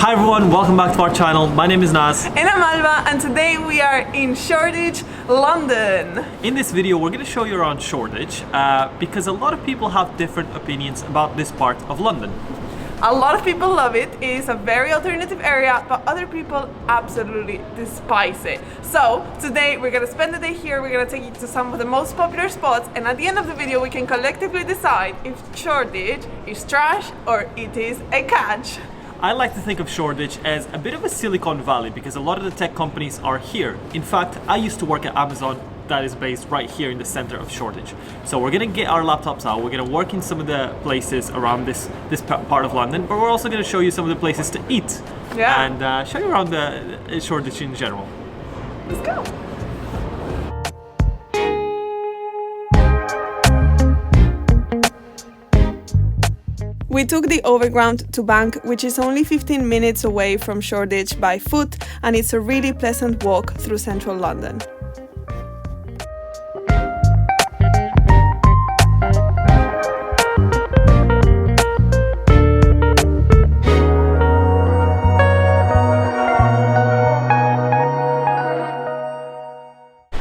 Hi everyone, welcome back to our channel. My name is Naz. And I'm Alba, and today we are in Shoreditch, London. In this video we're going to show you around Shoreditch because a lot of people have different opinions about this part of London. A lot of people love it. It is a very alternative area, but other people absolutely despise it. So today we're gonna spend the day here. We're gonna take you to some of the most popular spots, and at the end of the video we can collectively decide if Shoreditch is trash or it is a catch. I like to think of Shoreditch as a bit of a Silicon Valley because a lot of the tech companies are here. In fact, I used to work at Amazon that is based right here in the center of Shoreditch. So we're gonna get our laptops out, we're gonna work in some of the places around this part of London, but we're also gonna show you some of the places to eat. Yeah. And show you around the Shoreditch in general. Let's go. We took the overground to Bank, which is only 15 minutes away from Shoreditch by foot, and it's a really pleasant walk through central London.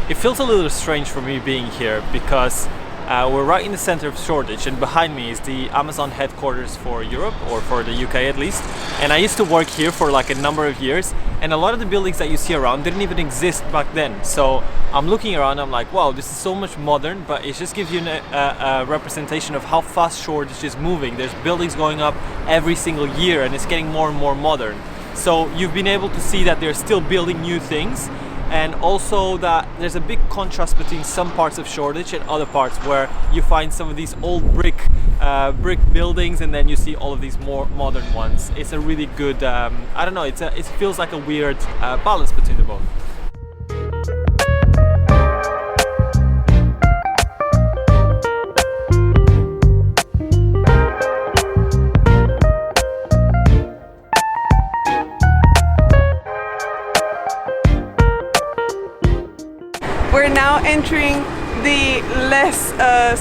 It feels a little strange for me being here because we're right in the center of Shoreditch, and behind me is the Amazon headquarters for Europe, or for the UK at least. And I used to work here for like a number of years, and a lot of the buildings that you see around didn't even exist back then. So I'm looking around, I'm like, wow, this is so much modern, but it just gives you a representation of how fast Shoreditch is moving. There's buildings going up every single year, and it's getting more and more modern. So you've been able to see that they're still building new things, and also that there's a big contrast between some parts of Shoreditch and other parts where you find some of these old brick buildings, and then you see all of these more modern ones. It's a really good, I don't know, it feels like a weird balance between the both. We're now entering the less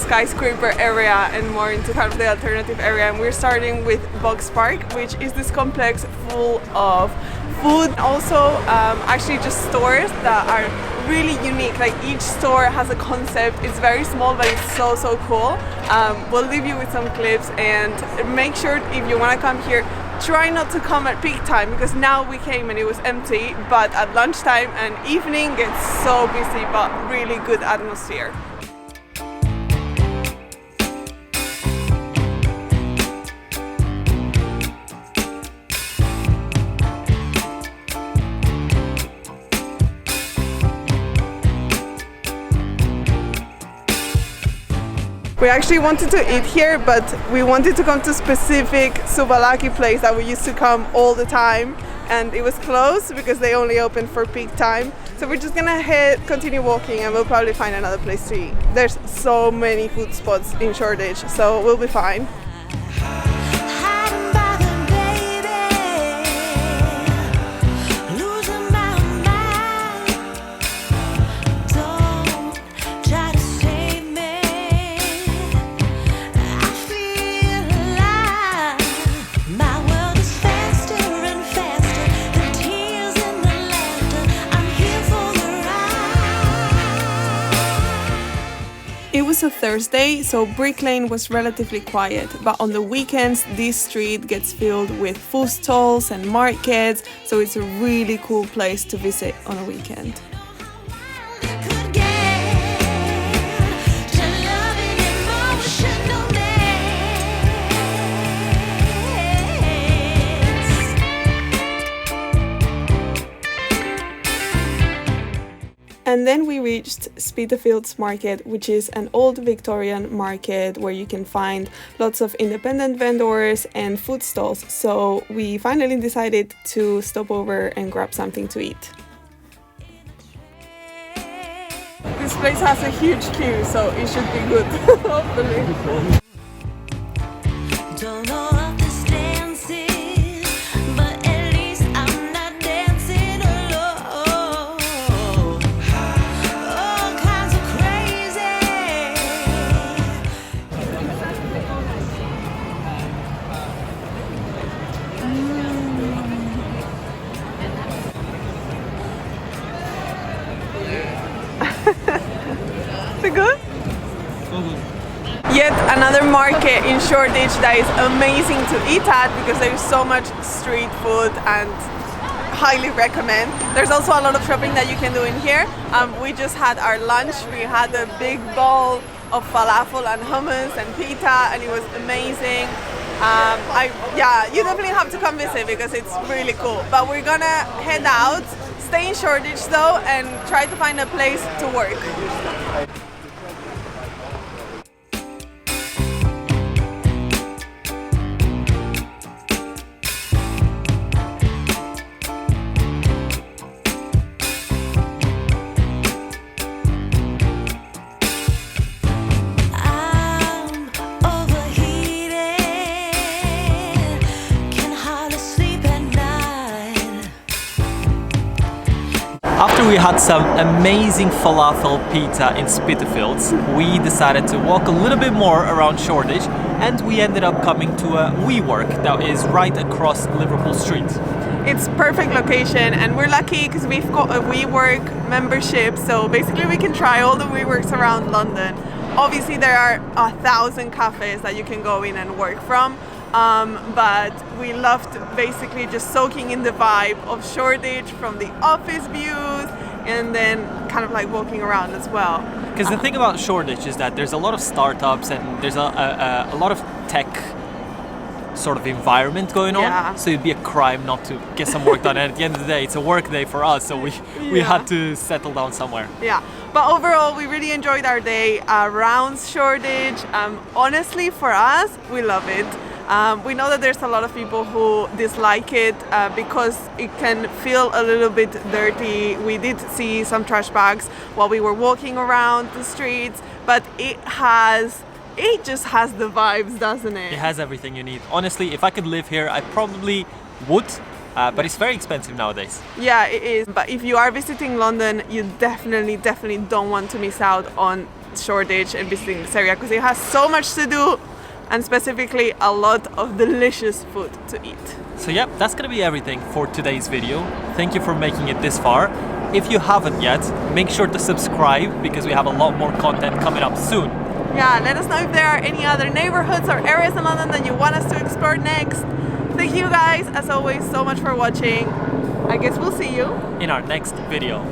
skyscraper area and more into kind of the alternative area, and we're starting with BOXPARK, which is this complex full of food, also actually just stores that are really unique. Like each store has a concept. It's very small, but it's so cool. We'll leave you with some clips, and make sure if you want to come here, try not to come at peak time, because now we came and it was empty, but at lunchtime and evening gets so busy, but really good atmosphere. We actually wanted to eat here, but we wanted to come to a specific souvlaki place that we used to come all the time, and it was closed because they only open for peak time. So we're just gonna continue walking, and we'll probably find another place to eat. There's so many food spots in Shoreditch, so we'll be fine. It was a Thursday, so Brick Lane was relatively quiet, but on the weekends this street gets filled with food stalls and markets, so it's a really cool place to visit on a weekend. And then we reached Spitalfields Market, which is an old Victorian market where you can find lots of independent vendors and food stalls. So we finally decided to stop over and grab something to eat. This place has a huge queue, so it should be good, hopefully. another market in Shoreditch that is amazing to eat at because there is so much street food and highly recommend. There's also a lot of shopping that you can do in here. We just had our lunch. We had a big bowl of falafel and hummus and pita, and it was amazing. Yeah, you definitely have to come visit because it's really cool. But we're gonna head out, stay in Shoreditch though, and try to find a place to work. After we had some amazing falafel pita in Spitalfields, we decided to walk a little bit more around Shoreditch, and we ended up coming to a WeWork that is right across Liverpool Street. It's perfect location, and we're lucky because we've got a WeWork membership, so basically we can try all the WeWorks around London. Obviously there are 1,000 cafes that you can go in and work from. But we loved basically just soaking in the vibe of Shoreditch from the office views and then kind of like walking around as well. Because the thing about Shoreditch is that there's a lot of startups and there's a lot of tech sort of environment going on. Yeah. So it'd be a crime not to get some work done. And at the end of the day, it's a work day for us, so we had to settle down somewhere. Yeah, but overall we really enjoyed our day around Shoreditch. Honestly, for us, we love it. We know that there's a lot of people who dislike it because it can feel a little bit dirty. We did see some trash bags while we were walking around the streets, but it just has the vibes, doesn't it? It has everything you need. Honestly, if I could live here, I probably would, but it's very expensive nowadays. Yeah, it is. But if you are visiting London, you definitely don't want to miss out on Shoreditch and visiting this area because it has so much to do, and specifically a lot of delicious food to eat. So yeah, that's gonna be everything for today's video. Thank you for making it this far. If you haven't yet, make sure to subscribe because we have a lot more content coming up soon. Yeah, let us know if there are any other neighborhoods or areas in London that you want us to explore next. Thank you guys, as always, so much for watching. I guess we'll see you in our next video.